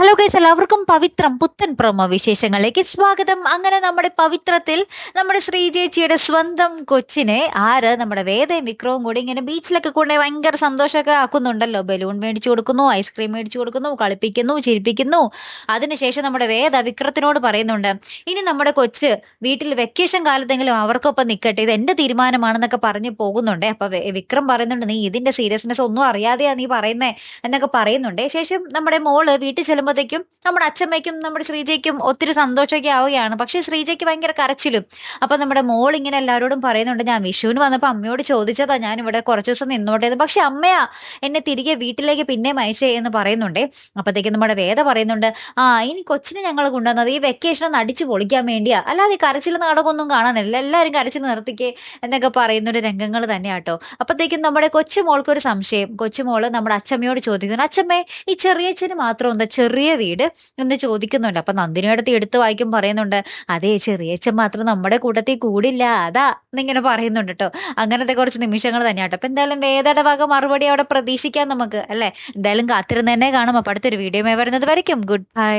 Hello guys, എല്ലാവർക്കും പവിത്രം പുത്തൻ promo വിശേഷങ്ങളിലേക്ക് സ്വാഗതം. അങ്ങനെ നമ്മുടെ പവിത്രത്തിൽ നമ്മുടെ ശ്രീചേച്ചിയുടെ സ്വന്തം കൊച്ചിനെ നമ്മുടെ വേദയും വിക്രവും കൂടി ഇങ്ങനെ ബീച്ചിലൊക്കെ കൊണ്ടുപോയി ഭയങ്കര സന്തോഷമൊക്കെ ആക്കുന്നുണ്ടല്ലോ. ബലൂൺ മേടിച്ചു കൊടുക്കുന്നു, ഐസ്ക്രീം മേടിച്ചു കൊടുക്കുന്നു, കളിപ്പിക്കുന്നു, ചിരിപ്പിക്കുന്നു. അതിനുശേഷം നമ്മുടെ വേദ വിക്രത്തിനോട് പറയുന്നുണ്ട്, ഇനി നമ്മുടെ കൊച്ച് വീട്ടിൽ വെക്കേഷൻ കാലത്തെങ്കിലും അവർക്കൊപ്പം നിൽക്കട്ടെ, ഇത് എന്റെ തീരുമാനമാണെന്നൊക്കെ പറഞ്ഞു പോകുന്നുണ്ട്. അപ്പൊ വിക്രം പറയുന്നുണ്ട്, നീ ഇതിന്റെ സീരിയസ്നെസ് ഒന്നും അറിയാതെയാ നീ പറയുന്നേ എന്നൊക്കെ പറയുന്നുണ്ട്. ശേഷം നമ്മുടെ മോള് വീട്ടിൽ ചെല്ലുമ്പോഴത്തേക്കും നമ്മുടെ അച്ഛമ്മയ്ക്കും നമ്മുടെ ശ്രീജയ്ക്കും ഒത്തിരി സന്തോഷമൊക്കെ ആവുകയാണ്. പക്ഷെ ശ്രീജയ്ക്ക് ഭയങ്കര കരച്ചിലും. അപ്പൊ നമ്മുടെ മോൾ ഇങ്ങനെ എല്ലാവരോടും പറയുന്നുണ്ട്, ഞാൻ വിഷുവിന് വന്നപ്പോൾ അമ്മയോട് ചോദിച്ചതാ ഞാൻ ഇവിടെ കുറച്ച് ദിവസം നിന്നോട്ടെ എന്ന്, പക്ഷെ അമ്മയാ എന്നെ തിരികെ വീട്ടിലേക്ക് പിന്നെയും അയച്ചേ എന്ന് പറയുന്നുണ്ടേ. അപ്പത്തേക്കും നമ്മുടെ വേദ പറയുന്നുണ്ട്, ഇനി കൊച്ചിനെ ഞങ്ങൾ കൊണ്ടുവന്നത് ഈ വെക്കേഷൻ ഒന്ന് അടിച്ചു പൊളിക്കാൻ വേണ്ടിയാ, അല്ലാതെ ഈ കരച്ചിൽ നാടകമൊന്നും കാണാനില്ല, എല്ലാവരും കരച്ചിൽ നിർത്തിക്കേ എന്നൊക്കെ പറയുന്നൊരു രംഗങ്ങൾ തന്നെയാട്ടോ. അപ്പത്തേക്കും നമ്മുടെ കൊച്ചുമോൾക്കൊരു സംശയം. കൊച്ചുമോള് നമ്മുടെ അച്ഛമ്മയോട് ചോദിക്കുന്നു, അച്ഛമ്മേ ഈ ചെറിയച്ഛന് മാത്രം എന്താ ചെറിയ വീട് എന്ന് ചോദിക്കുന്നുണ്ട്. അപ്പൊ നന്ദിനിയുടെ എടുത്ത് വായിക്കും പറയുന്നുണ്ട്, അതെ ചെറിയച്ഛൻ മാത്രം നമ്മുടെ കൂട്ടത്തിൽ കൂടില്ല അതാ എന്നിങ്ങനെ പറയുന്നുണ്ട് കേട്ടോ. അങ്ങനത്തെ കുറച്ച് നിമിഷങ്ങൾ തന്നെയാട്ടോ. അപ്പൊ എന്തായാലും വേദയുടെ വക മറുപടി അവിടെ പ്രതീക്ഷിക്കാം നമുക്ക്, അല്ലെ? എന്തായാലും കാത്തിരുന്ന് തന്നെ കാണും. അപ്പൊ അടുത്തൊരു വീഡിയോ വരുന്നത് വരയ്ക്കും. Good bye.